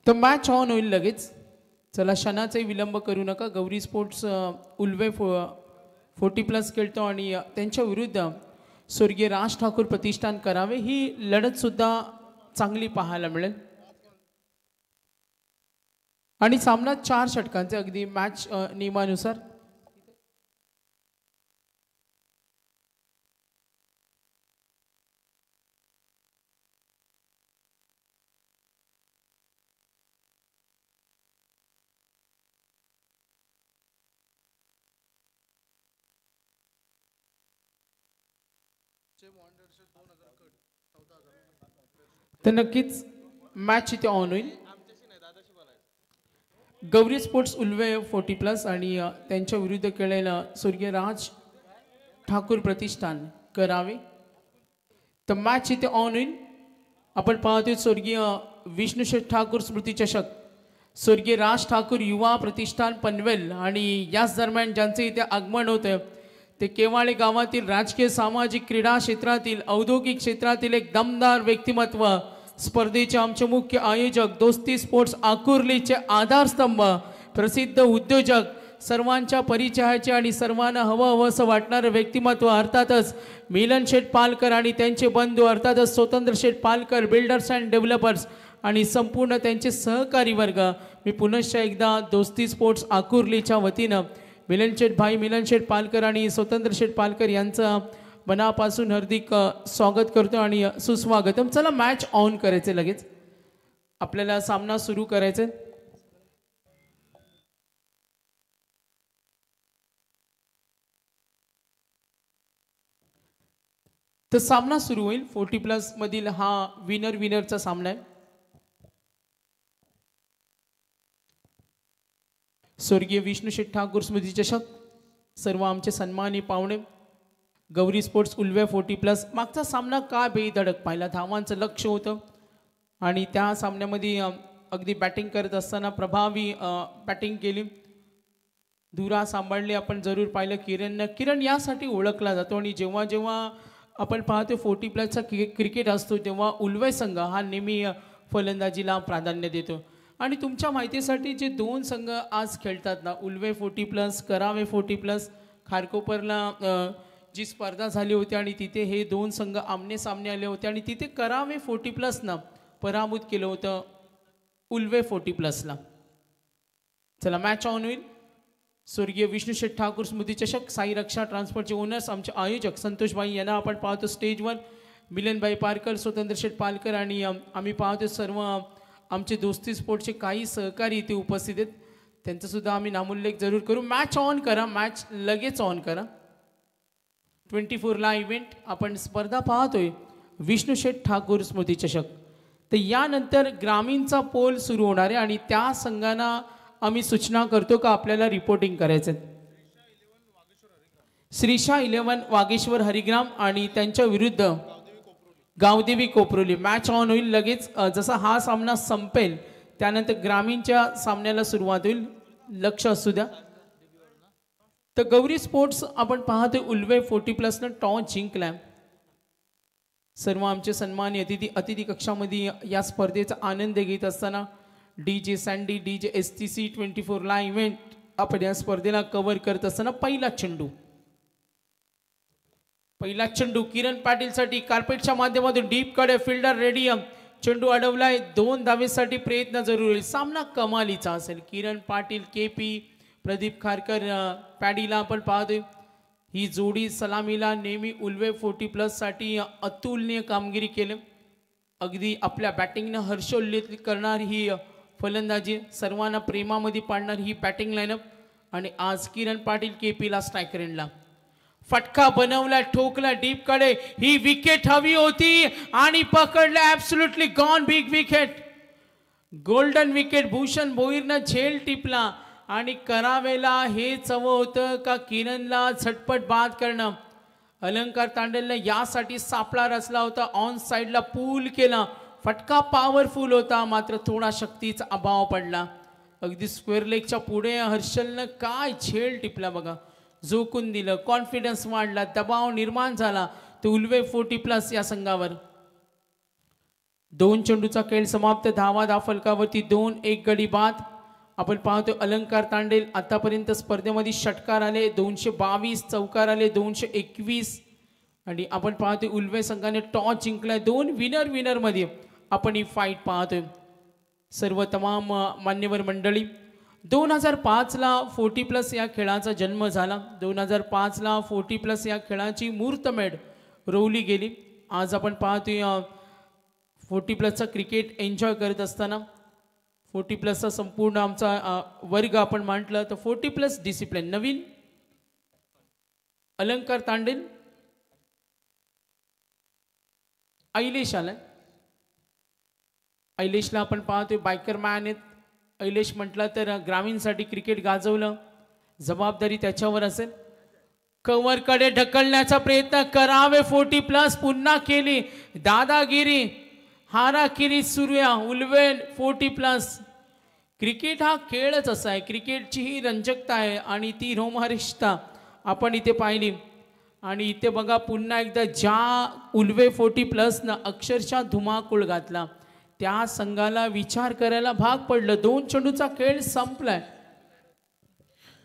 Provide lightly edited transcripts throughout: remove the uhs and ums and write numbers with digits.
तर match on होईल लगेच. चला क्षणाचाही विलंब करू नका. गौरी स्पोर्ट्स उल्वे 40+ खेळतो आणि त्यांच्या विरुद्ध स्वर्गीय राज ठाकूर प्रतिष्ठान करावे ही लढत सुद्धा चांगली पाहायला मिळेल. आणि सामना 4 षटकांचे अगदी मॅच नियमानुसार. तर नक्कीच मॅच इथे ऑन होईल. गौरी स्पोर्ट्स उल्वे 40+ आणि त्यांच्या विरुद्ध खेळलेलं स्वर्गीय राज ठाकूर प्रतिष्ठान करावे. तर मॅच इथे ऑन होईल. आपण पाहतोय स्वर्गीय विष्णुशेठ ठाकूर स्मृती चषक, स्वर्गीय राज ठाकूर युवा प्रतिष्ठान पनवेल आणि याच दरम्यान ज्यांचे इथे आगमन होतं ते केवाळे गावातील राजकीय सामाजिक क्रीडा क्षेत्रातील औद्योगिक क्षेत्रातील एक दमदार व्यक्तिमत्व, स्पर्धेचे आमचे मुख्य आयोजक, दोस्ती स्पोर्ट्स आकुर्लीचे आधारस्तंभ, प्रसिद्ध उद्योजक, सर्वांच्या परिचयाचे आणि सर्वांना हवंहवंसं वाटणारं व्यक्तिमत्व अर्थातच मिलन शेठ पालकर आणि त्यांचे बंधू अर्थातच स्वतंत्र शेठ पालकर बिल्डर्स अँड डेव्हलपर्स आणि संपूर्ण त्यांचे सहकारी वर्ग. मी पुनश्च एकदा दोस्ती स्पोर्ट्स आकुर्लीच्या वतीनं मिलन शेठ पालकर आणि स्वतंत्र शेठ पालकर यांचं मनापासून हार्दिक स्वागत करतो आणि सुस्वागतम. चला मॅच ऑन करायचे लगेच. आपल्याला सामना सुरू करायचा. तर सामना सुरू होईल. 40+ मधील हा विनरचा सामना आहे. स्वर्गीय विष्णुशेठ ठाकूर स्मृती चषक, सर्व आमचे सन्मानी पाहुणे, गौरी स्पोर्ट्स उल्वे 40+. मागचा सामना का बेधडक पाहिला, धावांचं लक्ष होतं आणि त्या सामन्यामध्ये अगदी बॅटिंग करत असताना प्रभावी बॅटिंग केली, धुरा सांभाळली. आपण जरूर पाहिलं किरण यासाठी ओळखला जातो आणि जेव्हा जेव्हा आपण पाहतो 40+चा क्रिकेट असतो तेव्हा उल्वे संघ हा नेहमी फलंदाजीला प्राधान्य देतो. आणि तुमच्या माहितीसाठी जे 2 संघ आज खेळतात ना, उल्वे 40+, करावे 40+, खारकोपरला जी स्पर्धा झाली होती आणि तिथे हे 2 संघ आमने सामने आले होते आणि तिथे करावे 40+ ना पराभूत केलं होतं उल्वे 40+ला. चला मॅच ऑन होईल. स्वर्गीय विष्णुशेठ ठाकूर स्मृती चषक, साई रक्षा ट्रान्सपोर्टचे ओनर्स, आमचे आयोजक संतोषभाई यांना आपण पाहतो स्टेजवर, मिलनभाई पारकर, स्वतंत्र शेठ पालकर आणि आम्ही पाहतो सर्व आमचे दोस्ती स्पोर्टचे काही सहकारी इथे उपस्थित आहेत, त्यांचासुद्धा आम्ही नामोल्लेख जरूर करू. मॅच ऑन करा, मॅच लगेच ऑन करा. 24ला इव्हेंट आपण स्पर्धा पाहतोय विष्णुशेठ ठाकूर स्मृती चषक. तर यानंतर ग्रामीणचा पोल सुरू होणार आहे आणि त्या संघांना आम्ही सूचना करतो का आपल्याला रिपोर्टिंग करायचं. श्रीशा 11 वागेश्वर हरिग्राम आणि त्यांच्या विरुद्ध गावदेवी कोपरोली. मॅच ऑन होईल लगेच. जसा हा सामना संपेल त्यानंतर ग्रामीणच्या सामन्याला सुरुवात होईल, लक्ष असू द्या. तर गौरी स्पोर्ट्स आपण पाहतोय उल्वे 40+नं टॉस जिंकलाय. सर्व आमचे सन्मानी अतिथी कक्षामध्ये या स्पर्धेचा आनंद घेत असताना DJ सँडी, DJ STC 24ला इव्हेंट आपण या स्पर्धेला कव्हर करत असताना पहिला चेंडू किरण पाटीलसाठी कार्पेटच्या माध्यमातून डीप कडे, फिल्डर रेडी, चेंडू अडवलाय, 2 धावेसाठी प्रयत्न जरूर होईल. सामना कमालीचा असेल. किरण पाटील, KP, प्रदीप खारकर पॅडीला आपण पाहतोय ही जोडी सलामीला नेहमी उल्वे 40+ साठी अतुलनीय कामगिरी केली. अगदी आपल्या बॅटिंगनं हर्षोल्लेख करणारी ही फलंदाजी, सर्वांना प्रेमामध्ये पाडणारी ही बॅटिंग लाईनअप आणि आज किरण पाटील KPला स्ट्रायकर एंडला फटका बनवला, ठोकला डीप कडे, ही विकेट हवी होती आणि पकडला. Absolutely gone, big wicket, golden wicket. Bhushan भोईरनं झेल टिपला आणि करावेला हे चव होतं का किरणला झटपट बाद करणं. अलंकार तांडेलने यासाठी सापळा रचला होता, ऑन साईडला पूल केला. फटका पॉवरफुल होता मात्र थोडा शक्तीचा अभाव पडला. अगदी स्क्वेअर लेगच्या पुढे हर्षलनं काय झेल टिपला बघा, झोकून दिलं, कॉन्फिडन्स वाढला, दबाव निर्माण झाला तो उल्वे 40+ या संघावर. दोन चेंडूचा खेळ समाप्त. धावा फलकावरती 2-1 गडी बाद. आपण पाहतो अलंकार तांडेल आतापर्यंत स्पर्धेमध्ये षटकार आले 222, चौकार आले 221 आणि आपण पाहतोय उल्वे संघाने टॉस जिंकलाय. 2 विनर मध्ये आपण ही फाईट पाहतोय. सर्व तमाम मान्यवर मंडळी 2005 ला 40+ या खेळाचा जन्म झाला. 2005 ला 40+ या खेळाची मुहूर्तमेढ रोवली गेली. आज आपण पाहतोय 40+चा क्रिकेट एन्जॉय करत असताना 40+चा संपूर्ण आमचा वर्ग आपण म्हटलं तर 40+ डिसिप्लिन नवीन अलंकार तांडेल ऐलेश आलाय. ऐलेशला आपण पाहतोय बायकर मॅन आहेत. ऐलेश म्हटलं तर ग्रामीणसाठी क्रिकेट गाजवलं, जबाबदारी त्याच्यावर असेल. कव्हरकडे ढकलण्याचा प्रयत्न करावे 40+ पुन्हा केली दादागिरी हाराकिरी सूर्या उल्वेल 40+. क्रिकेट हा खेळच असा आहे. क्रिकेटची ही रंजकता आहे आणि ती रोमहर्षता आपण इथे पाहिली. आणि इथे बघा पुन्हा एकदा ज्या उल्वे 40+ न अक्षरशः धुमाकूळ घातला त्या संघाला विचार करायला भाग पडलं. 2 चेंडूचा खेळ संपलाय.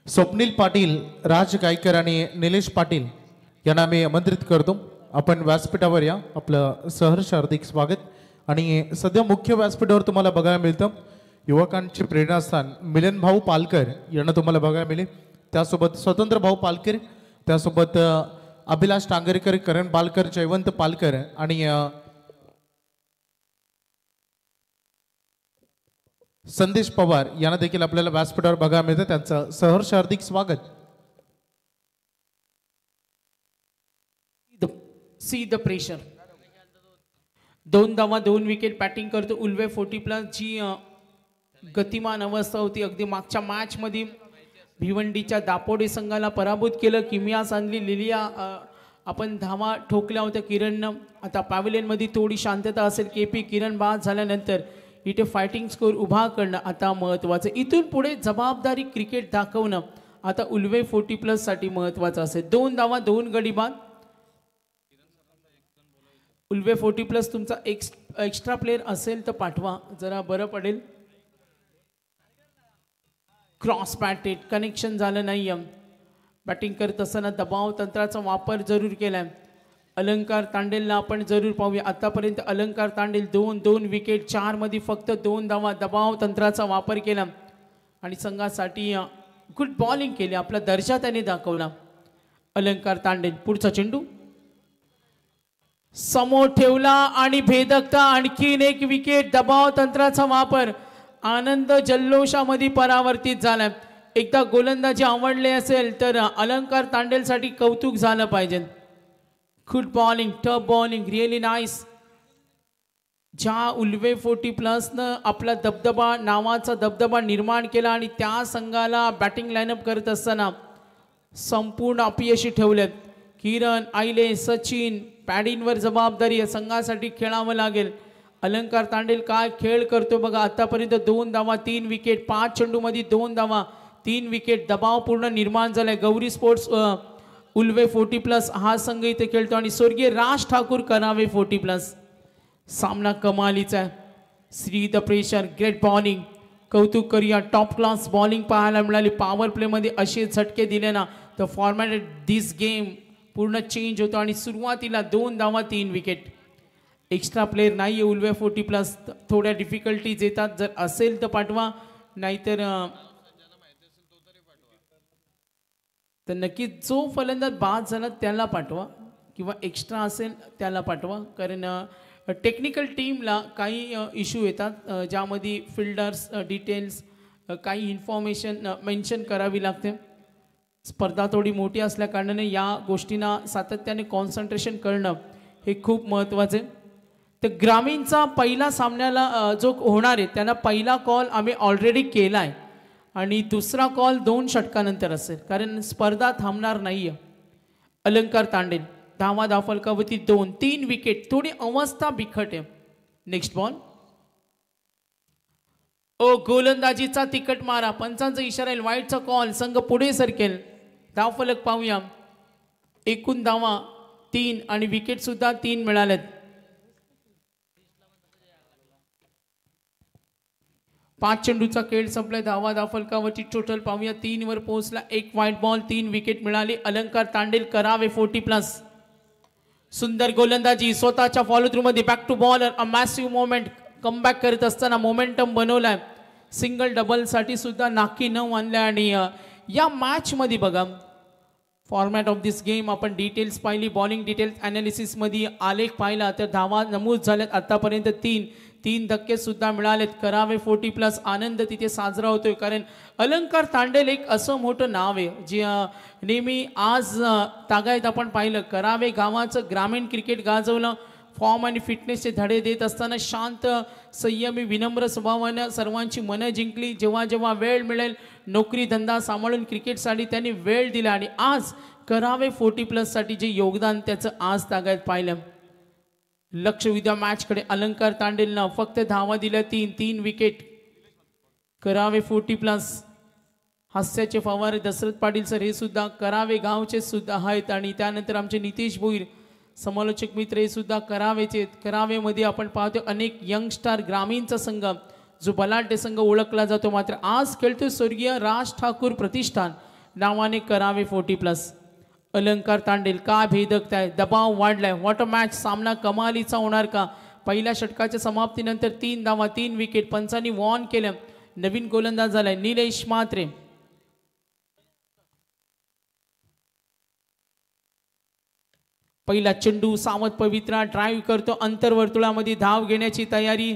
स्वप्नील पाटील, राज गायकर आणि निलेश पाटील यांना मी आमंत्रित करतो. आपण व्यासपीठावर या. आपलं सहर्ष हार्दिक स्वागत. आणि सध्या मुख्य व्यासपीठावर तुम्हाला बघायला मिळतं युवकांचे प्रेरणास्थान मिलन भाऊ पालकर यांना तुम्हाला बघायला मिळेल. त्यासोबत स्वतंत्र भाऊ पालकर, त्यासोबत अभिलाष टांगरेकर, करण पालकर, जयवंत पालकर आणि संदेश पवार यांना देखील आपल्याला व्यासपीठावर बघायला मिळतं. त्यांचं सहर्ष हार्दिक स्वागत. See the pressure. 2 धावा 2 विकेट बॅटिंग करतो उल्वे 40+. जी गतिमान अवस्था होती अगदी मागच्या मॅच मध्ये भिवंडीच्या दापोडे संघाला पराभूत केलं. किमिया सांगली लिलिया आपण धावा ठोकल्या होत्या किरणनं. आता पॅव्हलियन मध्ये थोडी शांतता असेल. केपी किरण बाद झाल्यानंतर इथे फायटिंग स्कोर उभा करणं आता महत्त्वाचं. इथून पुढे जबाबदारी क्रिकेट दाखवणं आता उल्वे 40+ साठी महत्त्वाचं असेल. 2 धावा 2 गडी बाद. उल्वे 40+ तुमचा एक्स्ट्रा प्लेयर असेल तर पाठवा, जरा बरं पडेल. क्रॉस बॅटेड कनेक्शन झालं नाही. बॅटिंग करत असताना दबाव तंत्राचा वापर जरूर केलाय. अलंकार तांडेलला आपण जरूर पाहूया. आतापर्यंत अलंकार तांडेल 2 विकेट 4 मध्ये फक्त 2 धावा. दबाव तंत्राचा वापर केला आणि संघासाठी गुड बॉलिंग केली. आपला दर्जा त्याने दाखवला. अलंकार तांडेल पुढचा चेंडू समोर ठेवला आणि भेदकता. आणखीन 1 विकेट. दबाव तंत्राचा वापर. आनंद जल्लोषामध्ये परावर्तित झालाय. एकदा गोलंदाजी आवडले असेल तर अलंकार तांडेलसाठी कौतुक झालं पाहिजे. Good bowling, tough bowling, really nice. ज्या उल्वे 40+ न आपला दबदबा नावाचा दबदबा निर्माण केला आणि त्या संघाला बॅटिंग लाईनअप करत असताना संपूर्ण अपयशी ठेवलेत. किरण, आईले, सचिन, पॅडींवर जबाबदारी या संघासाठी खेळावं लागेल. अलंकार तांडेल काय खेळ करतो बघा. आतापर्यंत 2 धावा 3 विकेट. 5 चेंडूमध्ये 2 धावा 3 विकेट. दबाव पूर्ण निर्माण झालाय. गौरी स्पोर्ट्स उल्वे 40+ हा संघ इथे खेळतो आणि स्वर्गीय राज ठाकूर करावे 40+. सामना कमालीचा आहे. Shri the pressure, great bowling. कौतुक करूया. टॉप क्लास बॉलिंग पाहायला मिळाली. पॉवर प्लेमध्ये असे झटके दिले ना तर फॉर्मॅट दिस गेम पूर्ण चेंज होतो. आणि सुरुवातीला 2 धावा 3 विकेट. एक्स्ट्रा प्लेयर नाही आहे उल्वे 40+. थोड्या डिफिकल्टीज येतात. जर असेल तर पाठवा, नाहीतर तर नक्कीच जो फलंदाज बाद झाला त्याला पाठवा किंवा एक्स्ट्रा असेल त्याला पाठवा. कारण टेक्निकल टीमला काही इश्यू येतात ज्यामध्ये फिल्डर्स डिटेल्स काही इन्फॉर्मेशन मेन्शन करावी लागते. स्पर्धा थोडी मोठी असल्या कारणाने या गोष्टींना सातत्याने कॉन्सन्ट्रेशन करणं हे खूप महत्त्वाचं आहे. तर ग्रामीणचा पहिला सामन्याला जो होणार आहे त्यांना पहिला कॉल आम्ही ऑलरेडी केला आहे आणि दुसरा कॉल 2 षटकानंतर असेल कारण स्पर्धा थांबणार नाही आहे. अलंकार तांडेल धावा फलकावरती 2-3 विकेट. थोडी अवस्था बिकट आहे. Next ball. गोलंदाजीचा तिकट मारा. पंचांचा इशारा आहे. वाईटचा कॉल. संघ पुढे सरकेल. धावफलक पाहूया. एकूण धावा 3 आणि विकेट सुद्धा 3 मिळालेत. 5 चेंडूचा खेळ संपलाय. धावा फलकावरती टोटल पाहूया 3 वर पोहोचला. 1 वाईट बॉल 3 विकेट मिळाली. अलंकार तांडेल करावे 40+. सुंदर गोलंदाजी स्वतःच्या फॉलो थ्रू मध्ये back to bowler a massive moment comeback करत असताना मोमेंटम बनवलाय. सिंगल डबल साठी सुद्धा नाकी न आणल्या. आणि या मॅच मध्ये बघा फॉर्मॅट ऑफ दिस गेम आपण डिटेल्स पाहिली. बॉलिंग डिटेल्स अनालिसिस मध्ये आलेख पाहिला तर धावा नमूद झाल्यात आतापर्यंत 3 धक्के सुद्धा मिळालेत. करावे 40+. आनंद तिथे साजरा होतोय कारण अलंकार तांडेल एक असं मोठं नाव आहे जे नेहमी आज तागायत आपण पाहिलं. करावे गावाचं ग्रामीण क्रिकेट गाजवलं. फॉर्म आणि फिटनेसचे धडे देत असताना शांत संयमी विनम्र स्वभावानं सर्वांची मनं जिंकली. जेव्हा जेव्हा वेळ मिळेल नोकरी धंदा सांभाळून क्रिकेटसाठी त्यांनी वेळ दिला. आणि आज करावे 40+ साठी जे योगदान त्याचं आज तागायत पाहिलं. लक्ष विद्या मॅचकडे. अलंकार तांडेलनं फक्त धावा दिल्या 3 विकेट. करावे 40+. हास्याचे फवारे दशरथ पाटील सर हे सुद्धा करावे गावचे सुद्धा आहेत. आणि त्यानंतर आमचे नितेश भोईर समालोचक मित्र हे सुद्धा करावेचे. करावेमध्ये आपण पाहतो अनेक यंगस्टार ग्रामीणचा संघ जो बलाढ्य संघ ओळखला जातो. मात्र आज खेळतोय स्वर्गीय राज ठाकूर प्रतिष्ठान नावाने करावे 40+. अलंकार तांडेल का भेदकताय. दबाव वाढलाय. What a match. सामना कमालीचा होणार का. पहिल्या षटकाच्या समाप्तीनंतर 3 धावा 3 विकेट. पंचांनी वॉर्न केलं. नवीन गोलंदाज झालाय निलेश म्हात्रे. पहिला चेंडू सावध पवित्रा ड्राईव्ह करतो. अंतर्वर्तुळामध्ये धाव घेण्याची तयारी.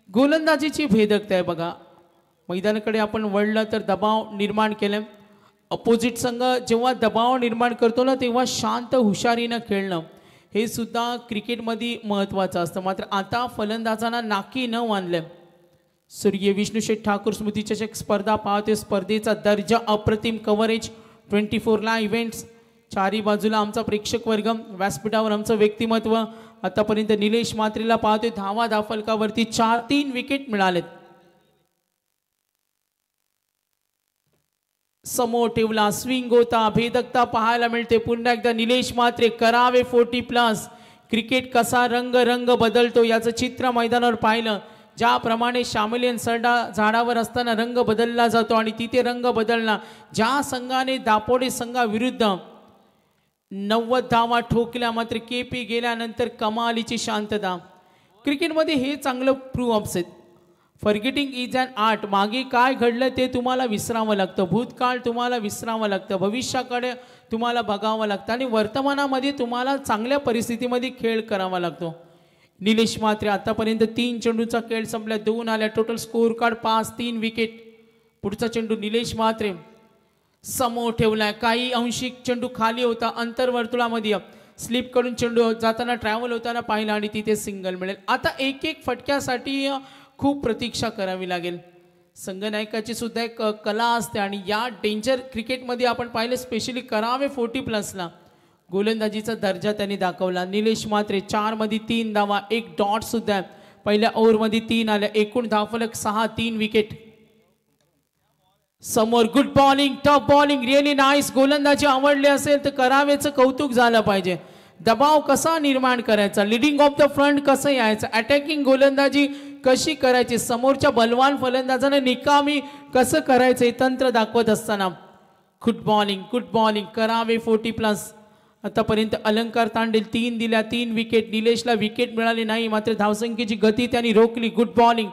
गोलंदाजीची भेदकताय बघा. मैदानाकडे आपण वळलं तर दबाव निर्माण केलं. अपोजिट संघ जेव्हा दबाव निर्माण करतो ना तेव्हा शांत हुशारीनं खेळणं हे सुद्धा क्रिकेटमध्ये महत्त्वाचं असतं. मात्र आता फलंदाजांना नाकी न बांधलं. स्वर्गीय विष्णुशेठ ठाकूर स्मृतिचषक स्पर्धा पाहतोय. स्पर्धेचा दर्जा अप्रतिम. कव्हरेज 24 ला इव्हेंट्स. चारी बाजूला आमचा प्रेक्षक वर्ग. व्यासपीठावर आमचं व्यक्तिमत्व. आतापर्यंत निलेश म्हात्रेला पाहतोय. धावा फलकावरती 3 विकेट मिळालेत. समोर ठेवला स्विंग होता. भेदकता पाहायला मिळते. पुन्हा एकदा निलेश म्हात्रे करावे 40+. क्रिकेट कसा रंग बदलतो याचं चित्र मैदानावर पाहिलं. ज्याप्रमाणे शामिलियन सरडा झाडावर असताना रंग बदलला जातो आणि तिथे रंग बदलला. ज्या संघाने दापोडे संघाविरुद्ध 90 धावा ठोकल्या मात्र केपी गेल्यानंतर कमालीची शांतता. क्रिकेटमध्ये हे चांगलं प्रूव्ह ऑफ आहेत. Forgetting is an art. मागे काय घडलं ते तुम्हाला विसरावं लागतं. भूतकाळ तुम्हाला विसरावं लागतं. भविष्याकडे तुम्हाला बघावं लागतं आणि वर्तमानामध्ये तुम्हाला चांगल्या परिस्थितीमध्ये खेळ करावा लागतो. निलेश म्हात्रे आतापर्यंत 3 चेंडूचा खेळ संपला. 2 आल्या. Total score card 5 3 wicket. पुढचा चेंडू निलेश म्हात्रे समोर ठेवलाय. काही अंशिक चेंडू खाली होता. अंतर्वर्तुळामध्ये स्लिप करून चेंडू जाताना ट्रॅव्हल होताना पाहिला आणि तिथे सिंगल मिळेल. आता एक फटक्यासाठी खूप प्रतीक्षा करावी लागेल. संघनायकाची सुद्धा एक कला असते आणि या डेंजर क्रिकेटमध्ये आपण पाहिले स्पेशली करावे 40+ला गोलंदाजीचा दर्जा त्यांनी दाखवला. निलेश म्हात्रे 4 मध्ये 3 धावा 1 डॉट सुद्धा. पहिल्या ओव्हरमध्ये 3 आल्या. एकूण धावफलक 6 3 विकेट. समोर good bowling tough bowling really nice. गोलंदाजी आवडले असेल तर करावेचं कौतुक झालं पाहिजे. दबाव कसा निर्माण करायचा. लिडिंग ऑफ द फ्रंट कसं यायचं. अटॅकिंग गोलंदाजी कशी करायची. समोरच्या बलवान फलंदाजाने निकामी कसं करायचं हे तंत्र दाखवत असताना गुड बॉलिंग करावे 40+. आतापर्यंत अलंकार तांडेल 3 दिल्या 3 विकेट. निलेशला विकेट मिळाली नाही मात्र धावसंख्येची गती त्यांनी रोखली. Good bowling.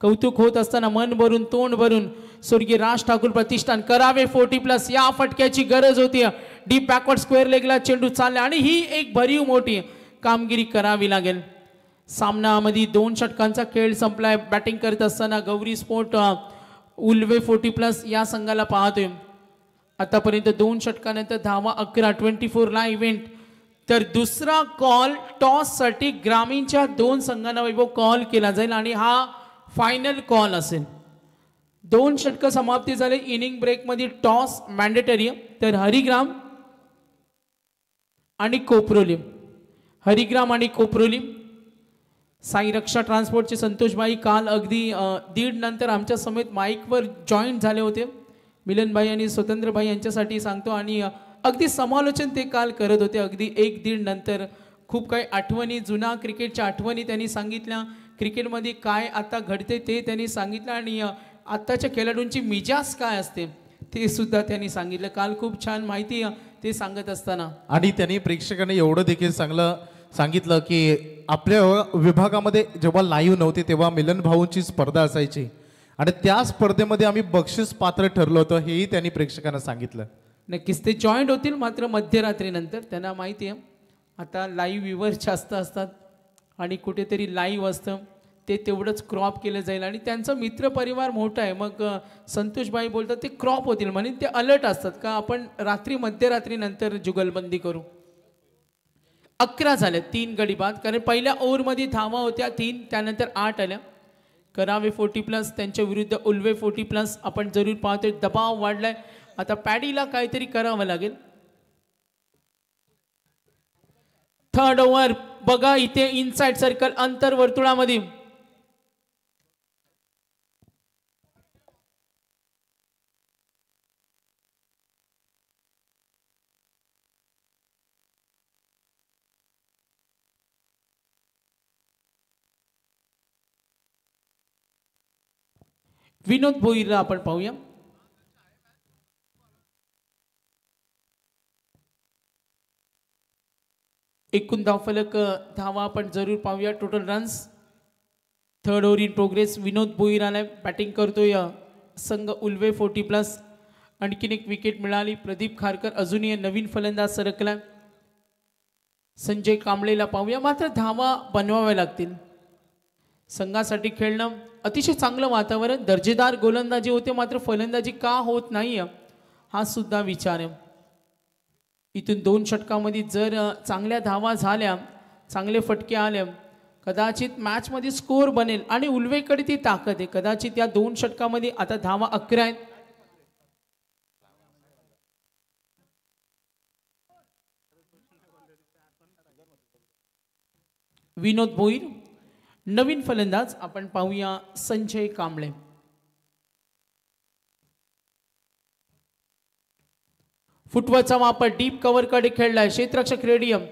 कौतुक होत असताना मन भरून तोंड भरून स्वर्गीय राज ठाकूर प्रतिष्ठान करावे 40+. या फटक्याची गरज होती. डीप बॅकवर्ड स्क्वेअर लेगला चेंडू चालला आणि ही एक भरीव मोठी कामगिरी करावी लागेल. सामनामध्ये 2 षटकांचा खेळ संपलाय. बॅटिंग करत असताना गौरी स्पोर्ट उल्वे 40+ या संघाला पाहतोय. आतापर्यंत 2 षटकानंतर धावा 11 24 ला इव्हेंट. तर दुसरा कॉल टॉस साठी ग्रामीणच्या 2 संघांना वैभव कॉल केला जाईल आणि हा फायनल कॉल असेल. 2 षटक समाप्ती झाले. इनिंग ब्रेक मध्ये टॉस मॅन्डेटरी. तर हरिग्राम आणि कोपरोली साई रक्षा ट्रान्सपोर्टचे संतोषभाई काल अगदी 1:30 नंतर आमच्या समेत माईकवर जॉईंट झाले होते. मिलनभाई आणि स्वतंत्रभाई यांच्यासाठी सांगतो आणि अगदी समालोचन ते काल करत होते. अगदी 1:30 नंतर खूप काही आठवणी जुना क्रिकेटच्या आठवणी त्यांनी सांगितल्या. क्रिकेटमध्ये काय आता घडते ते त्यांनी सांगितलं आणि आत्ताच्या खेळाडूंची मिजाज काय असते ते सुद्धा त्यांनी सांगितलं. काल खूप छान माहिती ते सांगत असताना. आणि त्यांनी प्रेक्षकांना एवढं देखील सांगितलं की आपल्या विभागामध्ये जेव्हा लाईव्ह नव्हते तेव्हा मिलन भाऊंची स्पर्धा असायची आणि त्या स्पर्धेमध्ये आम्ही बक्षीस पात्र ठरलो होतो हेही त्यांनी प्रेक्षकांना सांगितलं. नक्कीच ते जॉईंट होतील मात्र मध्यरात्रीनंतर. त्यांना माहिती आहे आता लाईव्ह व्ह्यूवर जास्त असतात आणि कुठेतरी लाईव्ह असतं ते तेवढंच क्रॉप केलं जाईल आणि त्यांचा मित्रपरिवार मोठा आहे. मग संतोषबाई बोलतात ते क्रॉप होतील म्हणून ते अलर्ट असतात का आपण रात्री मध्यरात्रीनंतर जुगलबंदी करू. 11 झाल्या 3 गडी बाद कारण पहिल्या ओव्हरमध्ये धावा होत्या 3 त्यानंतर 8 आल्या. करावे 40+ त्यांच्या विरुद्ध उल्वे 40+. आपण जरूर पाहतोय दबाव वाढलाय आता पॅडीला काहीतरी करावं लागेल. थर्ड ओव्हर बघा इथे इनसाइड सर्कल अंतर वर्तुळामध्ये विनोद भोईरला आपण पाहूया. एकूण धावफलक धावा आपण जरूर पाहूया. Total runs. Third over in progress. Vinod Bhoir आलाय बॅटिंग करतोय संघ उल्वे 40+. आणखीन एक विकेट मिळाली. प्रदीप खारकर अजूनही नवीन फलंदाज सरकलाय. संजय कांबळेला पाहूया. मात्र धावा बनवाव्या लागतील. संघासाठी खेळणं अतिशय चांगलं वातावरण. दर्जेदार गोलंदाजी होते मात्र फलंदाजी का होत नाही हा सुद्धा विचार आहे. इथून 2 षटकामध्ये जर चांगल्या धावा झाल्या चांगले फटके आले कदाचित मॅचमध्ये स्कोर बनेल आणि उल्वेकडे ती ताकद आहे. कदाचित या 2 षटकामध्ये आता धावा 11 आहेत. विनोद भोईर. नवीन फलंदाज आपण पाहूया संजय कांबळे. फुटवरचा वापर डीप कव्हरकडे खेळलाय. क्षेत्ररक्षक रेडियम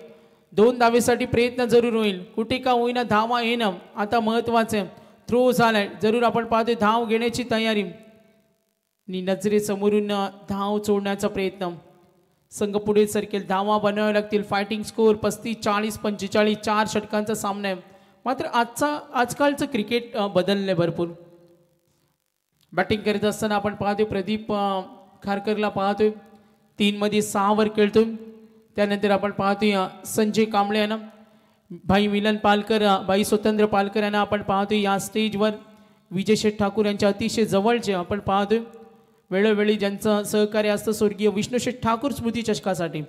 2 धावेसाठी प्रयत्न जरूर होईल. कुठे का होईना धावा येणं आता महत्वाचं आहे. थ्रो झालाय जरूर आपण पाहतोय धाव घेण्याची तयारी आणि नजरेसमोरून धाव सोडण्याचा प्रयत्न. संघ पुढे सरकेल. धावा बनवाव्या लागतील. फायटिंग स्कोर 35-40-45 4 षटकांचा सामना आहे. मात्र आजकालचं क्रिकेट बदललंय भरपूर. बॅटिंग करीत असताना आपण पाहतोय प्रदीप खारकरला पाहतोय 3 मध्ये 6 वर खेळतोय. त्यानंतर आपण पाहतोय संजय कांबळे यांना भाई मिलन पालकर भाई स्वतंत्र पालकर यांना आपण पाहतोय या स्टेजवर. विजय शेठ ठाकूर यांच्या अतिशय जवळचे आपण पाहतोय. वेळोवेळी ज्यांचं सहकार्य असतं स्वर्गीय विष्णू शेठ ठाकूर स्मृती चषकासाठी.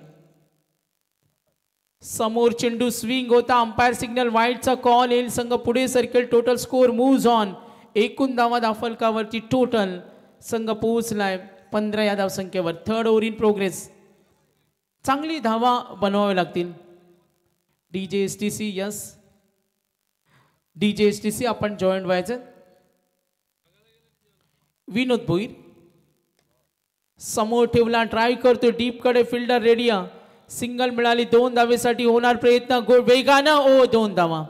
समोर चेंडू स्विंग होता. अंपायर सिग्नल वाईडचा कॉल येईल. संघ पुढे सरकेल. Total score moves on. एकूण धावा धावफलकावरती टोटल संघ पोहोचलाय 15 या धावसंख्येवर. Third over in progress. चांगली धावा बनवाव्या लागतील. DJSTC यस DJSTC आपण जॉईंट व्हायचं. विनोद भोईर समोर ठेवला. ड्राईव्ह करतो डीप कडे. Fielder radio. सिंगल मिळाली. 2 धावेसाठी होणार प्रयत्न. वेगानं 2 धावा.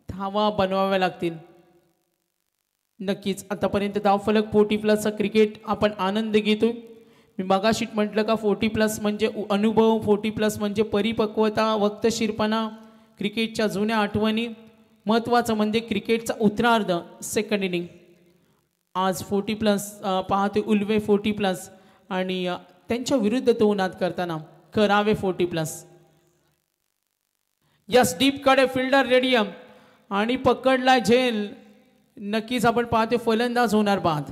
धावा बनवाव्या लागतील. नक्कीच आतापर्यंत धावफलक 40+ क्रिकेट आपण आनंद घेतोय. मी मगाशी म्हटलं का 40+ म्हणजे अनुभव, 40+ म्हणजे परिपक्वता, वक्तशीरपणा, क्रिकेटच्या जुन्या आठवणी. महत्त्वाचं म्हणजे क्रिकेटचा उत्तरार्ध सेकंड इनिंग. आज 40+ पाहते उल्वे 40+ आणि त्यांच्या विरुद्ध तो नाद करताना करावे 40+. यस डीप कडे फिल्डर रेडियम आणि पकडला झेल. नक्कीच आपण पाहते फलंदाज होणार बाद.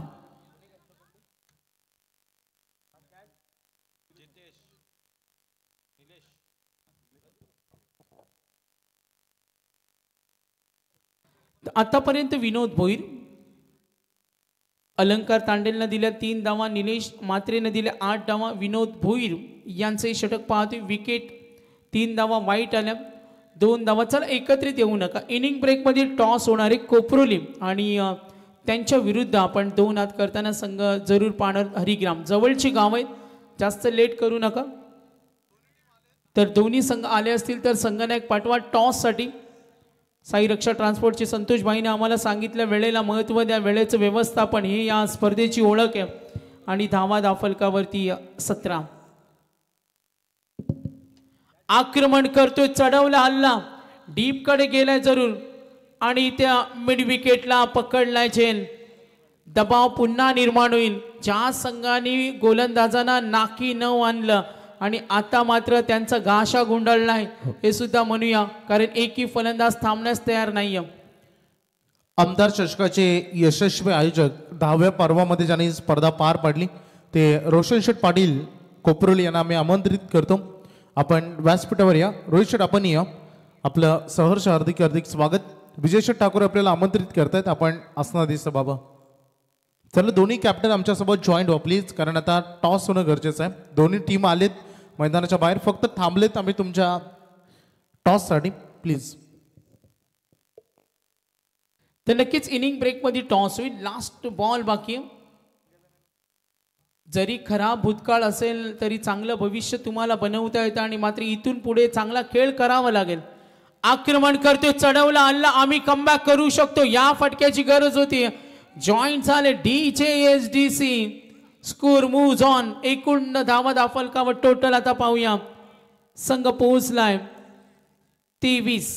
आतापर्यंत विनोद भोईर, अलंकार तांडेलनं दिल्या 3 धावा, निलेश मात्रेनं दिल्या 8 धावा. विनोद भोईर यांचे षटक पाहतोय. विकेट 3 धावा वाईट आल्या, 2 धावा. चला एकत्रित येऊ नका. इनिंग ब्रेकमध्ये टॉस होणारे कोपरोली आणि त्यांच्या विरुद्ध आपण 2 हात करताना संघ जरूर पाहणार हरिग्राम. जवळची गाव आहेत, जास्त लेट करू नका. तर दोन्ही संघ आले असतील तर संघनायक पाठवा टॉससाठी. साई रक्षा ट्रान्सपोर्टचे संतोष भाईने आम्हाला सांगितलं वेळेला महत्त्व द्या, वेळेचं व्यवस्थापन हे या स्पर्धेची ओळख आहे. आणि धावा फलकावरती 17. आक्रमण करतोय, चढवला हल्ला, डीप कडे गेलाय जरूर आणि त्या मिड विकेटला पकडलाय झेल. दबाव पुन्हा निर्माण होईल. ज्या संघाने गोलंदाजांना नाकी न आणलं आणि आता मात्र त्यांचा घाशा गुंडाळलाय हे सुद्धा म्हणूया, कारण एकही फलंदाज थांबण्यास तयार नाहीये. आमदार चषकाचे यशस्वी आयोजक 10व्या पर्वामध्ये ज्यांनी स्पर्धा पार पाडली ते रोशन शेठ पाटील कोपरोली यांना मी आमंत्रित करतो. आपण व्यासपीठावर या. रोहित शेठ आपण या. आपलं सहर्ष हार्दिक हार्दिक स्वागत. विजय शेठ ठाकूर आपल्याला आमंत्रित करतायत. आपण असणार दिसतं बाबा. चला दोन्ही कॅप्टन आमच्यासोबत जॉईंट व्हा प्लीज, कारण आता टॉस होणं गरजेचं आहे. दोन्ही टीम आलेत मैदानाच्या बाहेर, फक्त थांबलेत आम्ही तुमच्या टॉससाठी प्लीज. तर नक्कीच इनिंग ब्रेकमध्ये टॉस होईल. लास्ट बॉल बाकी. जरी खराब भूतकाळ असेल तरी चांगलं भविष्य तुम्हाला बनवता येतं आणि मात्र इथून पुढे चांगला खेळ करावा लागेल. आक्रमण करतोय, चढवला हल्ला, आम्ही कमबॅक करू शकतो. या फटक्याची गरज होती. जॉईंट झाले DJSDC. Score moves on. एकूण धावा फलकावर टोटल आता पाहूया. संघ पोहोचलाय 23.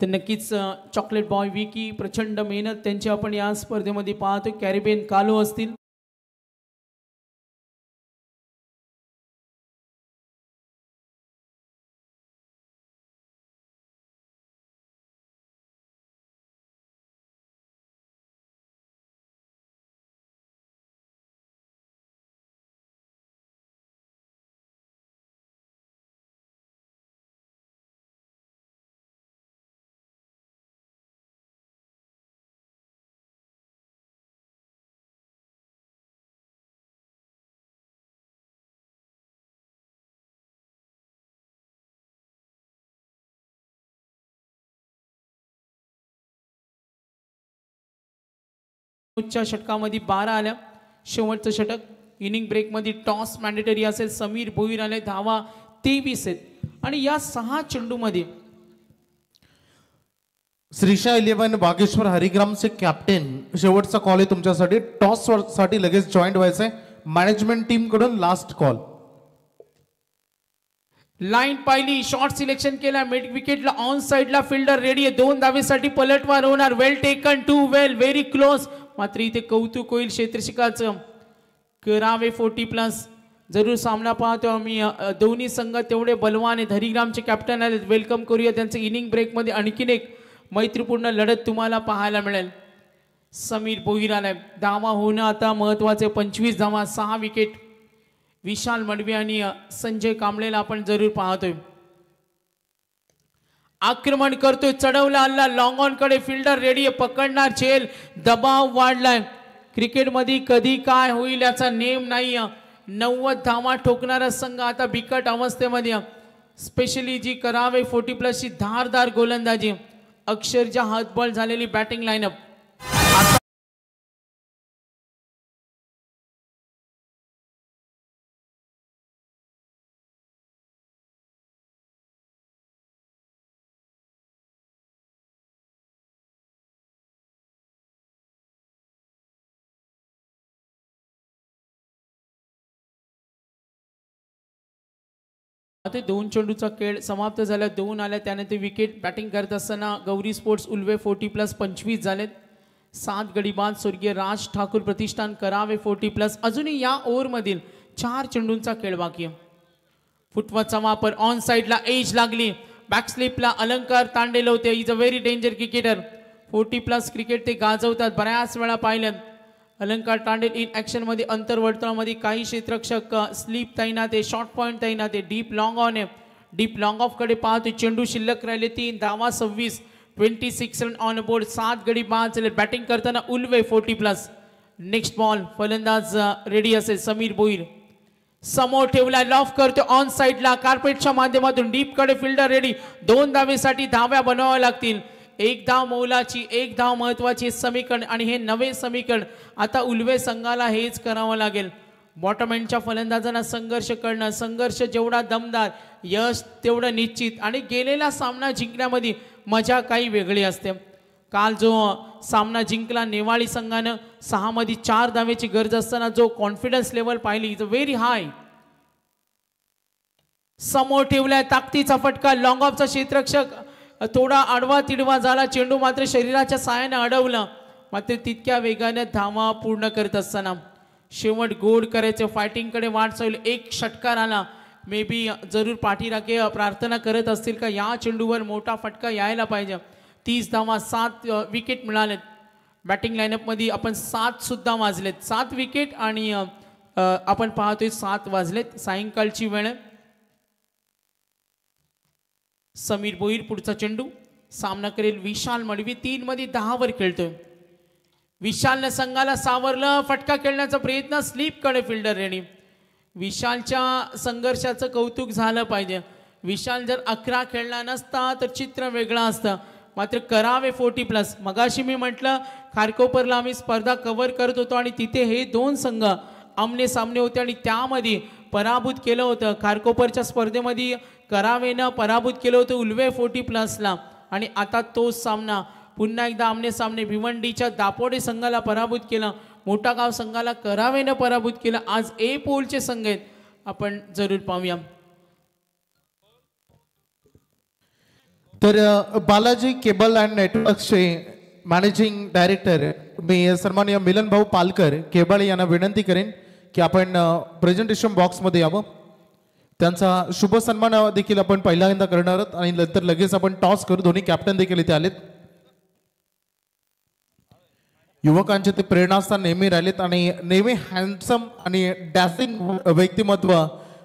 तर नक्कीच चॉकलेट बॉय विकी प्रचंड मेहनत त्यांची आपण या स्पर्धेमध्ये पाहतो. कॅरिबियन कालो असतील, च्या षटकामध्ये 12 आल्या. शेवटचं षटक इनिंग ब्रेकमध्ये टॉस मॅन्डेटरी असेल. समीर भोईर आले. धावा 23 आहेत आणि या 6 चेंडूमध्ये श्रीशा 11 बागेश्वर हरिग्रामचे कॅप्टन. शेवटचा कॉल आहे तुमच्यासाठी. टॉस साठी लगेच जॉईंट व्हायचंय. मॅनेजमेंट टीम कडून लास्ट कॉल. लाईन पाहिली, शॉर्ट सिलेक्शन केला. मिड विकेटला ऑन साइडला फिल्डर रेडी आहे. 2 धावेसाठी पलटवार होणार. Well taken, too well, very close. मात्र इथे कौतुक होईल क्षेत्रशिकाचं. करावे 40+. जरूर सामना पाहतो आम्ही. दोन्ही संघ तेवढे बलवान आहेत. हरिग्रामचे कॅप्टन आले. वेलकम करूया त्यांचं. इनिंग ब्रेकमध्ये आणखीन एक मैत्रीपूर्ण लढत तुम्हाला पाहायला मिळेल. समीर भोईर आलाय. धावा होणं आता महत्वाचे. 25 धावा, 6 विकेट. विशाल मडवी आणि संजय कांबळेला आपण जरूर पाहतोय. आक्रमण करतोय, चढवला हल्ला, लॉंग ऑन कडे फिल्डर रेडी आहे. पकडणार झेल. दबाव वाढलाय. क्रिकेटमध्ये कधी काय होईल याचा नेम नाही. 90 धावा ठोकणारा संघ आता बिकट अवस्थेमध्ये. स्पेशली जी करावे 40+ ची धारदार गोलंदाजी, अक्षरशः हातबॉल झालेली बॅटिंग लाईनअप. आता 2 चेंडूचा खेळ समाप्त झाला. 2 आल्या. त्यानंतर विकेट. बॅटिंग करत असताना गौरी स्पोर्ट्स उल्वे 40+ 25 झालेत. 7 गडी बाद स्वर्गीय राज ठाकूर प्रतिष्ठान करावे 40+. अजूनही या ओव्हरमधील 4 चेंडूंचा खेळ बाकी आहे. फुटवर्कचा वापर. ऑन साइडला एज लागली. बॅकस्लिपला अलंकार तांडेल होते. Is a very danger cricketer. 40+ cricket ते गाजवतात. बऱ्याच वेळा पाहिलं. अलंकार तांडेल इन ॲक्शन मध्ये अंतर्वर्तुळामध्ये काही क्षेत्ररक्षक स्लीप तैनात आहे. शॉर्ट पॉईंट तैनात आहे. डीप लॉंग ऑन आहे. डीप लॉंग ऑफ कडे पाहतोय. चेंडू शिल्लक राहिले 3 धावा 26. 26 रन ऑन बोर्ड. 7 गडी बाद झाले. बॅटिंग करताना उल्वे 40+. नेक्स्ट बॉल फलंदाज रेडी असेल. समीर भोईर समोर ठेवला. लॉफ करतो ऑन साइडला. कार्पेटच्या माध्यमातून डीप कडे फिल्डर रेडी. 2 धावेसाठी धाव्या बनवाव्या लागतील. 1 धाव मौलाची, 1 धाव महत्वाची समीकरण आणि हे नवे समीकरण आता उल्वे संघाला हेच करावं लागेल. बॉटम एंडच्या फलंदाजांना संघर्ष करणं, संघर्ष जेवढा दमदार यश तेवढं निश्चित. आणि गेलेला सामना जिंकण्यामध्ये मजा काही वेगळी असते. काल जो सामना जिंकला नेवाळी संघानं 6 मध्ये 4 धावेची गरज असताना जो कॉन्फिडन्स लेवल पाहिली इज व्हेरी हाय. समोर ठेवलाय ताकदीचा फटका. लॉंग ऑफचा क्षेत्ररक्षक थोडा आडवा तिडवा झाला. चेंडू मात्र शरीराच्या साहाय्याने अडवला. मात्र तितक्या वेगाने धावा पूर्ण करत असताना शेवट गोड करायचं. फायटिंगकडे वाट चालू. एक षटकार आला. मे बी जरूर पाठीराखे प्रार्थना करत असतील का या चेंडूवर मोठा फटका यायला पाहिजे. 30 धावा 7 विकेट मिळालेत. बॅटिंग लाईनअपमध्ये आपण 7 सुद्धा वाजलेत. 7 विकेट आणि आपण पाहतोय 7 वाजलेत. सायंकाळची वेळ. समीर भोईर पुढचा चेंडू. सामना करेल विशाल मडवी. 3 मध्ये 10 वर खेळतोय. विशालने संघाला सावरलं. फटका खेळण्याचा प्रयत्न. स्लीप कडे फिल्डर रेडी. विशालच्या संघर्षाचं कौतुक झालं पाहिजे. विशाल जर 11 खेळला नसता तर चित्र वेगळं असतं. मात्र करावे 40+. मगाशी मी म्हटलं खारकोपरला आम्ही स्पर्धा कव्हर करत होतो आणि तिथे हे 2 संघ आमने सामने होते आणि त्यामध्ये पराभूत केलं होतं. खारकोपरच्या स्पर्धेमध्ये करावेनं पराभूत केलं होतं उल्वे 40+ला. आणि आता तोच सामना पुन्हा एकदा आमने सामने भिवंडीच्या दापोडे संघाला पराभूत केला. मोठा गाव संघाला करावेनं पराभूत केलं. आज ए पोलचे संघ आहेत. आपण जरूर पाहूया. तर बालाजी केबल अँड नेटवर्क्सचे मॅनेजिंग डायरेक्टर मी सन्माननीय मिलन भाऊ पालकर केबळ यांना विनंती करेन की आपण प्रेझेंटेशन बॉक्समध्ये यावं. त्यांचा शुभ सन्मान देखील आपण पहिल्यांदा करणार आहोत आणि नंतर लगेच आपण टॉस करू. दोन्ही कॅप्टन देखील इथे आलेत. युवकांचे ते प्रेरणास्थान नेहमी राहिलेत आणि नेहमी हँडसम आणि डॅसिंग व्यक्तिमत्व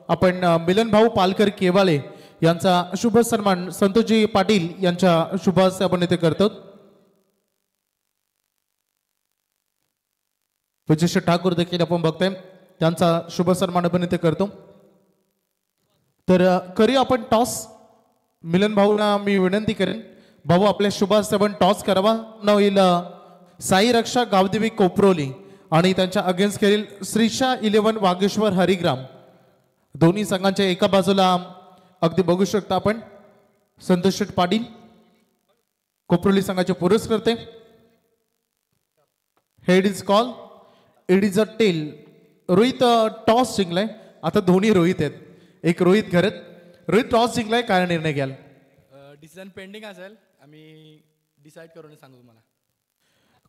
आपण मिलन भाऊ पालकर केवाळे यांचा शुभ सन्मान संतोषजी पाटील यांच्या शुभ हस्ते आपण इथे करतो. विजय ठाकूर देखील आपण बघतोय त्यांचा शुभ सन्मान आपण इथे करतो. तर करूया आपण टॉस. मिलन भाऊला मी विनंती करेन भाऊ आपल्या शुभ हस्ते आपण टॉस करावा. न होईल साई रक्षा गावदेवी कोपरोली आणि त्यांच्या अगेन्स्ट खेळील श्रीशा 11 वागेश्वर हरिग्राम. दोन्ही संघांच्या एका बाजूला अगदी बघू शकता आपण संतोष पाटील कोपरोली संघाचे पुरस्कर्ते. Head is call. It is a tail. Rohit toss जिंकलाय. आता दोन्ही रोहित आहेत. एक रोहित घरत. रोहित टॉस जिंकलाय. काय निर्णय घ्याल? डिसिजन पेंडिंग असेल. आम्ही डिसाईड करून सांगू तुम्हाला.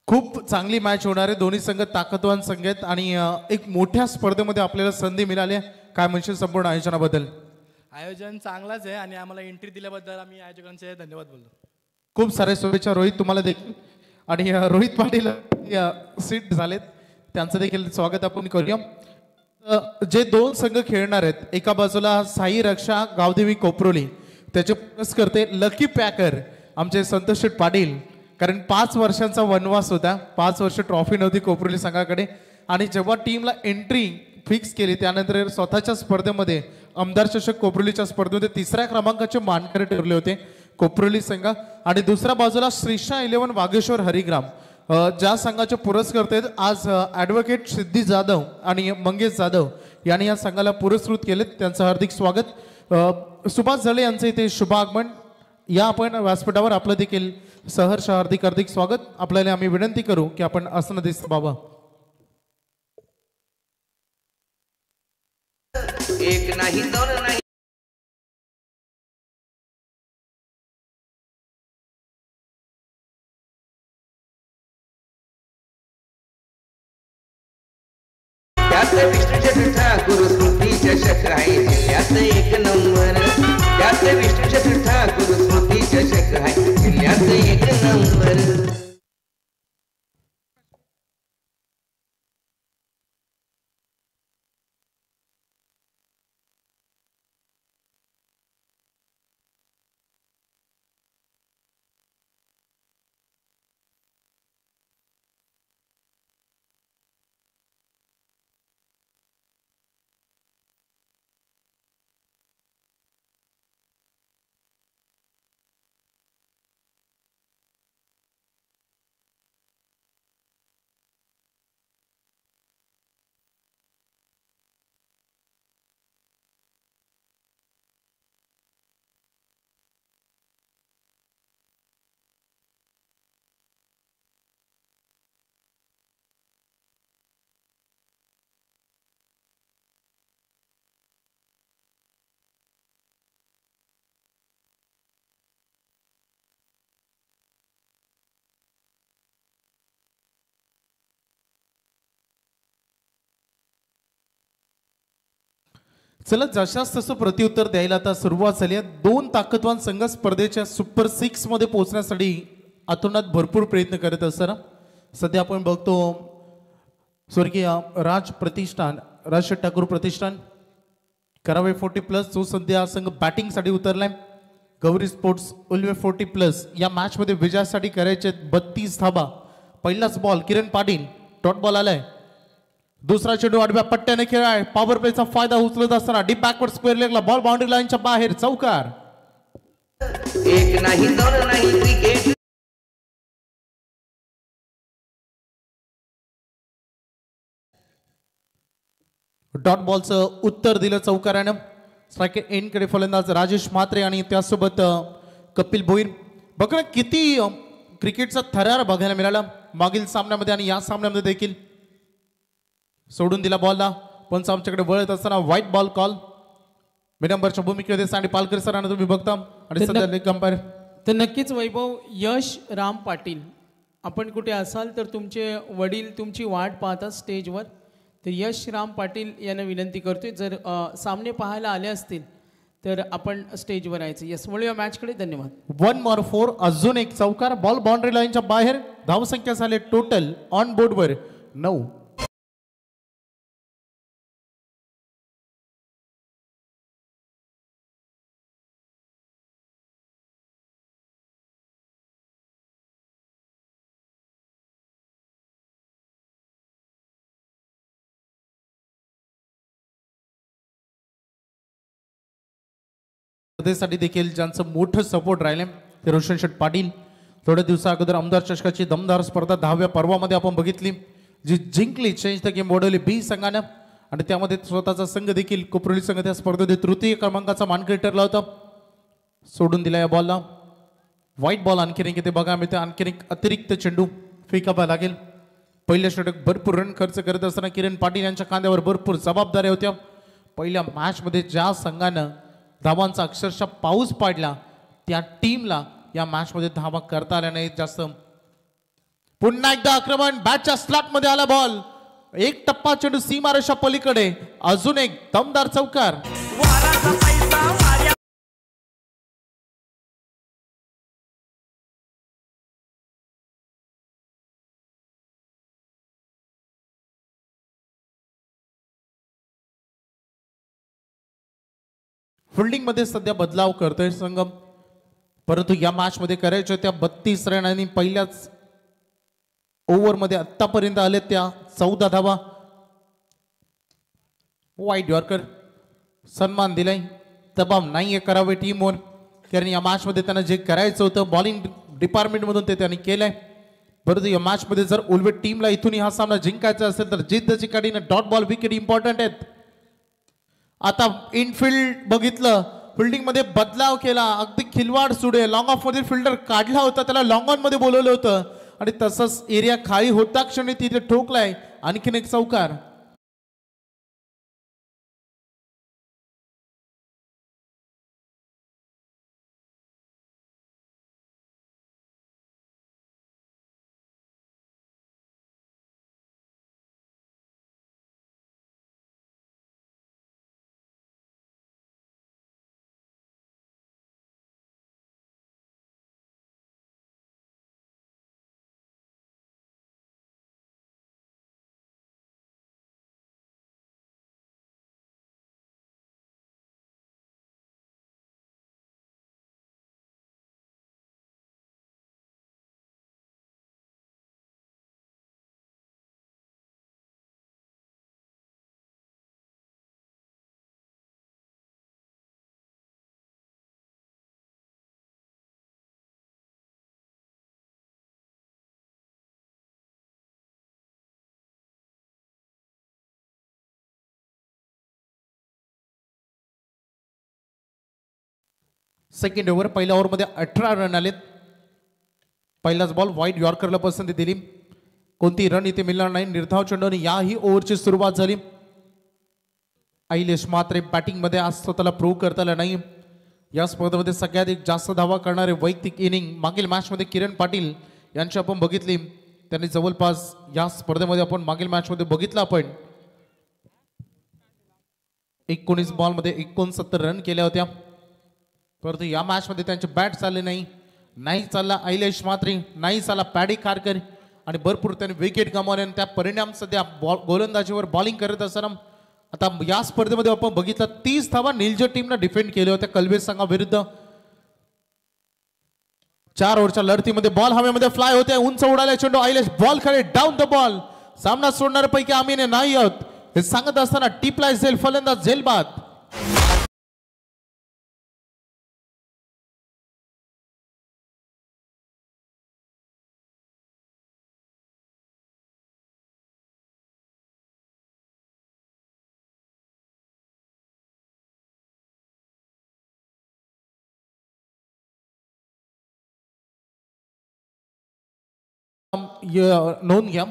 खूप चांगली मॅच होणार आहे. दोन्ही संघ ताकदवान संघ आहेत आणि एक मोठ्या स्पर्धेमध्ये आपल्याला संधी मिळाली आहे. काय म्हणशील संपूर्ण आयोजनाबद्दल? आयोजन चांगलाच आहे आणि आम्हाला एंट्री दिल्याबद्दल आम्ही आयोजकांचे धन्यवाद बोलतो. खूप सारे शुभेच्छा रोहित तुम्हाला देखील. आणि रोहित पाटील सीट झालेत त्यांचं देखील स्वागत आपण करूया. जे 2 संघ खेळणार आहेत एका बाजूला साई रक्षा गावदेवी कोपरोली त्याचे पुरस्कर्ते लकी पॅकर आमचे संतोष पाटील. कारण 5 वर्षांचा वनवास होता. 5 वर्ष ट्रॉफी नव्हती कोपरोली संघाकडे आणि जेव्हा टीमला एंट्री फिक्स केली त्यानंतर स्वतःच्या स्पर्धेमध्ये आमदार चषक कोपरोलीच्या स्पर्धेमध्ये 3ऱ्या क्रमांकाचे मानकरी ठरले होते कोपरोली संघ. आणि दुसऱ्या बाजूला श्रीशा 11 वागेश्वर हरिग्राम ज्या संघाचे पुरस्कर्ते आहेत आज ॲडव्होकेट सिद्धी जाधव आणि मंगेश जाधव यांनी या संघाला पुरस्कृत केलेत. त्यांचं हार्दिक स्वागत. सुभाष झळे यांचं इथे शुभ आगमन. या आपण व्यासपीठावर आपलं देखील सहर्ष हार्दिक हार्दिक स्वागत. आपल्याला आम्ही विनंती करू की आपण आसन दिसत बाबा. एक नाही दोन नाही त्यात विष्णू ठाकूर स्मृती चषक आहे जिल्ह्यात 1 नंबर. त्यात विष्णू ठाकूर स्मृती चषक आहे जिल्ह्यात 1 नंबर. चला जशाच तसं प्रत्युत्तर द्यायला आता सुरुवात झाली आहे. दोन ताकदवान संघ स्पर्धेच्या सुपर 6 मध्ये पोहोचण्यासाठी आतोनात भरपूर प्रयत्न करत असताना सध्या आपण बघतो स्वर्गीय राज प्रतिष्ठान, राज ठाकूर प्रतिष्ठान करावे 40+ जो सध्या संघ बॅटिंगसाठी उतरलाय. गौरी स्पोर्ट्स उल्वे 40+ या मॅच मध्ये विजयासाठी करायचे 32 धाबा. पहिलाच ball Kiran Patil, dot ball आलाय. दुसरा चेंडू आडव्या पट्ट्याने खेळाय. पॉवर प्लेचा फायदा उचलत असताना डीप बॅकवर्ड स्क्वेअर लेगला बॉल बाउंड्री लाईनच्या बाहेर, चौकार. एक नाही दोन नाही क्रिकेट डॉट बॉलचं उत्तर दिलं चौकारानं. स्ट्राईक एंड कडे फलंदाज राजेश म्हात्रे आणि त्यासोबत कपिल भोईर. बघा किती क्रिकेटचा थरार बघायला मिळाला मागील सामन्यामध्ये आणि या सामन्यामध्ये देखील. सोडून दिला बॉलला, पण आमच्याकडे वळत असताना व्हाईट बॉल कॉल. मिडंबरच्या भूमिकेमध्ये सँडी पालकर सरांना तुम्ही बघता आणि सध्या लेग अंपायर. तर नक्कीच वैभव, यश राम पाटील, आपण कुठे असाल तर तुमचे वडील तुमची वाट पाहतात स्टेजवर. तर यश राम पाटील यांना विनंती करतोय जर सामने पाहायला आले असतील तर आपण स्टेजवर यायचं. यस, वळूया मॅचकडे. धन्यवाद. 1 more 4 अजून एक चौकार. बॉल बाउंड्री लाईनच्या बाहेर. धावसंख्या झाले टोटल ऑन बोर्डवर 9. स्पर्धेसाठी देखील ज्यांचं मोठं सपोर्ट राहिले ते रोशन शेठ पाटील. थोड्या दिवसा अगोदर आमदार चषकाची दमदार स्पर्धा 10व्या पर्वामध्ये आपण बघितली, जी जिंकली चेंज द गेम बोडवली बी संघानं. आणि त्यामध्ये स्वतःचा संघ देखील कोपरोली संघ त्या स्पर्धेत तृतीय क्रमांकाचा मानकरी ठरला होता. सोडून दिला या बॉलला. व्हाईट बॉल आणखीन एक इथे बघा मिळते. आणखीन एक अतिरिक्त चेंडू फेकावा लागेल. पहिल्या षटक भरपूर रन खर्च करत असताना किरण पाटील यांच्या खांद्यावर भरपूर जबाबदाऱ्या होत्या. पहिल्या मॅचमध्ये ज्या संघानं धावांचा अक्षरशः पाऊस पाडला त्या टीमला या मॅच मध्ये धावा करता आल्या नाहीत जास्त. पुन्हा एकदा आक्रमण. बॅटच्या स्लॉट मध्ये आला बॉल. एक टप्पा चेंडू सीमारेषा पलीकडे. अजून एक दमदार चौकार. फिल्डिंग मध्ये सध्या बदलाव करतोय संघ, परंतु या मॅच मध्ये करायच्या त्या 32 रन आणि पहिल्याच ओव्हर मध्ये आतापर्यंत आले त्या 14 धावा. वाईट यॉर्कर. सन्मान दिलाय. दबाव नाहीये करावे टीमवर, कारण या मॅच मध्ये त्यांना जे करायचं होतं बॉलिंग डिपार्टमेंट मधून ते त्यांनी केलंय. परंतु या मॅच मध्ये जर उलवे टीमला इथून हा सामना जिंकायचा असेल तर जिद्द चिकाटीने डॉट बॉल विकेट इम्पॉर्टंट आहेत. आता इनफिल्ड बघितलं, फिल्डिंग मध्ये बदलाव केला. अगदी खिलवाड सुडे लॉंग ऑफ मध्ये फिल्डर काढला होता, त्याला लॉंग ऑन मध्ये बोलवलं होतं आणि तसंच एरिया खाली होता क्षणी तिथे ठोकलाय. आणखीन एक चौकार. Second over. पहिल्या ओव्हरमध्ये 18 रन आलेत. पहिलाच बॉल व्हाईट यॉर्करला पसंती दिली. कोणती रन इथे मिळणार नाही. निर्धाव चेंडूने याही ओव्हरची सुरुवात झाली. अहिलेश मात्रे बॅटिंग मध्ये आज स्वतःला प्रूव्ह करता आला नाही. या स्पर्धेमध्ये सगळ्यात जास्त धावा करणारे वैयक्तिक इनिंग मागील मॅच मध्ये किरण पाटील यांची आपण बघितली. त्यांनी जवळपास या स्पर्धेमध्ये आपण मागील मॅच मध्ये बघितलं आपण 19 बॉलमध्ये 69 रन केल्या होत्या, परंतु या मॅचमध्ये त्यांचे बॅट चालले नाही. नाही चालला ऐलेश म्हात्रे, नाही चालला पॅडी खारकर आणि भरपूर त्यांनी विकेट गमावले. त्या परिणाम सध्या गोलंदाजीवर बॉलिंग करत असताना आता या स्पर्धेमध्ये आपण बघितलं 30 धावा निलज टीमनं डिफेंड केल्या होत्या कलबे संघाविरुद्ध. 4 ओव्हरच्या लढतीमध्ये बॉल हवेमध्ये फ्लाय होते, उंच उडाले चेंडू, ऐलेश बॉल खाली डाऊन द बॉल. सामना सोडणाऱ्यापैकी आम्ही नाही आहोत हे सांगत असताना टिपलाय झेल, फलंदाज झेल बाद. नोंद घ्या,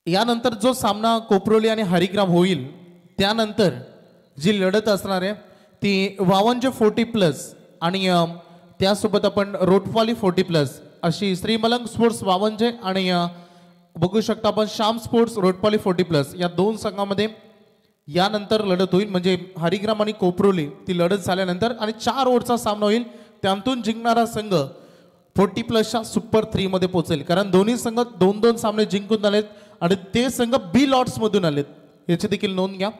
यानंतर जो सामना कोपरोली आणि हरिग्राम होईल त्यानंतर जी लढत असणार आहे ती वावंजे 40+ आणि त्यासोबत आपण रोटवाली 40+ अशी श्रीमलंग स्पोर्ट्स वावंजे आणि बघू शकता आपण श्याम स्पोर्ट्स रोटवाली 40+ या 2 संघामध्ये यानंतर लढत होईल. म्हणजे हरिग्राम आणि कोपरोली ती लढत झाल्यानंतर आणि 4 ओव्हरचा सामना होईल, त्यातून जिंकणारा संघ 40+च्या सुपर 3 मध्ये पोहोचेल. कारण दोन्ही संघ 2-2 सामने जिंकून आलेत आणि ते संघ बी लॉट्स मधून आलेत, याची देखील नोंद घ्या.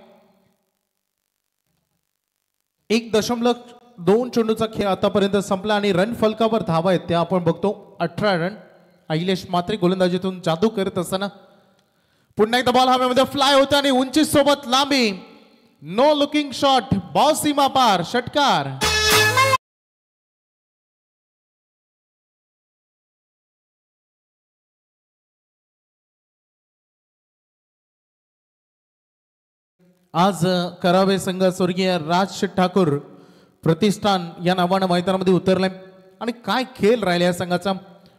1.2 चेंडूचा खेळ आतापर्यंत संपला आणि रन फलकावर धावा आहेत त्या आपण बघतो 18 रन. ऐलेश म्हात्रे गोलंदाजीतून जादू करत असताना पुन्हा एकदा बॉल हवेमध्ये फ्लाय होता आणि उंची सोबत लांबी, नो लुकिंग शॉट, बॉल सीमा पार, षटकार. आज करावे संघ स्वर्गीय राज ठाकूर प्रतिष्ठान या नावानं मैदानामध्ये उतरलाय आणि काय खेळ राहिला या संघाचा.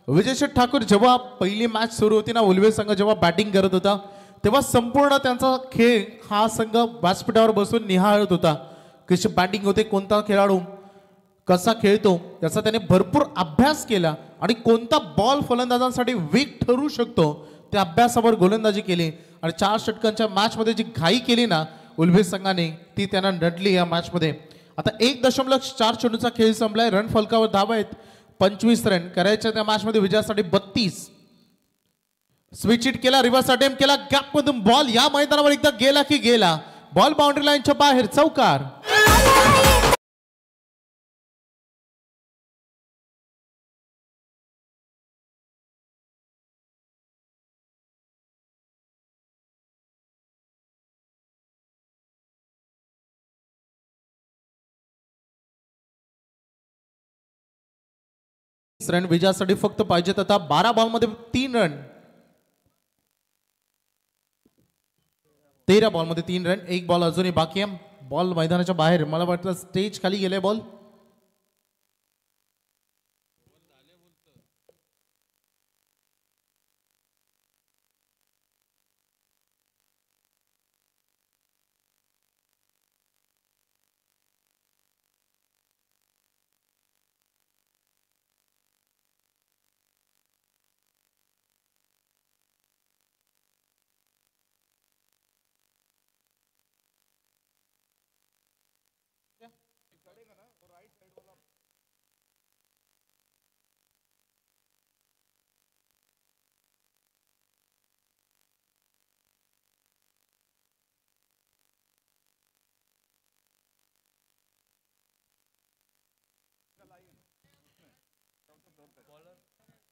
विजय ठाकूर जेव्हा पहिली मॅच सुरू होती ना, उल्वे संघ जेव्हा बॅटिंग करत होता तेव्हा संपूर्ण त्यांचा खेळ हा संघ व्यासपीठावर बसून निहाळत होता. कशी बॅटिंग होते, कोणता खेळाडू कसा खेळतो याचा त्याने भरपूर अभ्यास केला आणि कोणता बॉल फलंदाजांसाठी वीक ठरू शकतो त्या अभ्यासावर गोलंदाजी केली आणि 4 षटकांच्या मॅचमध्ये जी घाई केली ना उल्वे संघाने ती त्यांना नडली या मॅचमध्ये. आता 1.4 चेंडूचा खेळ संपलाय, रन फलकावर धावा आहेत 25 रन करायच्या त्या मॅचमध्ये विजयासाठी 32. स्विच हिट केला, रिव्हर्स अटेम्प्ट केला, गॅप मधून बॉल या मैदानावर एकदा गेला की गेला, बॉल बाउंड्री लाईनच्या बाहेर, चौकार. रन विजयासाठी फक्त पाहिजेत आता 12 बॉलमध्ये 3 रन, 13 बॉलमध्ये 3 रन. 1 बॉल अजूनही बाकी आहे, बॉल मैदानाच्या बाहेर, मला वाटतं स्टेज खाली गेले बॉल.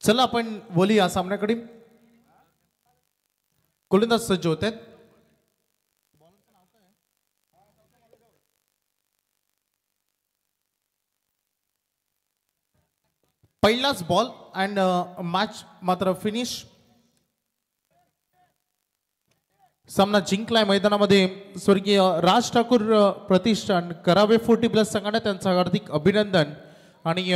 चला आपण बोलूया सामन्याकडे. गोलंदाज सज्ज होत आहेत. पहिलाच बॉल अँड मॅच मात्र फिनिश. सामना जिंकलाय मैदानामध्ये स्वर्गीय राज ठाकूर प्रतिष्ठान करावे 40+ संघाने त्यांचं हार्दिक अभिनंदन. आणि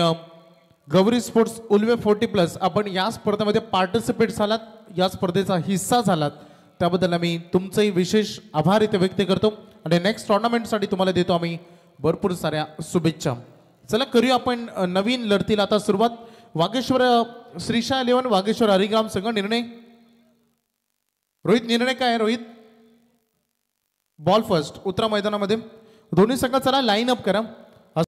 गौरी स्पोर्ट्स उल्वे 40+ आपण या स्पर्धेमध्ये पार्टिसिपेट झालात, या स्पर्धेचा हिस्सा झालात, त्याबद्दल आम्ही तुमचंही विशेष आभार इथे व्यक्त करतो आणि नेक्स्ट टुर्नामेंटसाठी तुम्हाला देतो आम्ही भरपूर साऱ्या शुभेच्छा. चला करूया आपण नवीन लढतीला आता सुरुवात. वागेश्वर श्रीशा 11 वागेश्वर हरिग्राम संघ. निर्णय रोहित, निर्णय काय आहे रोहित? बॉल फर्स्ट उतरा मैदानामध्ये दोन्ही संघ चला लाईन अप करा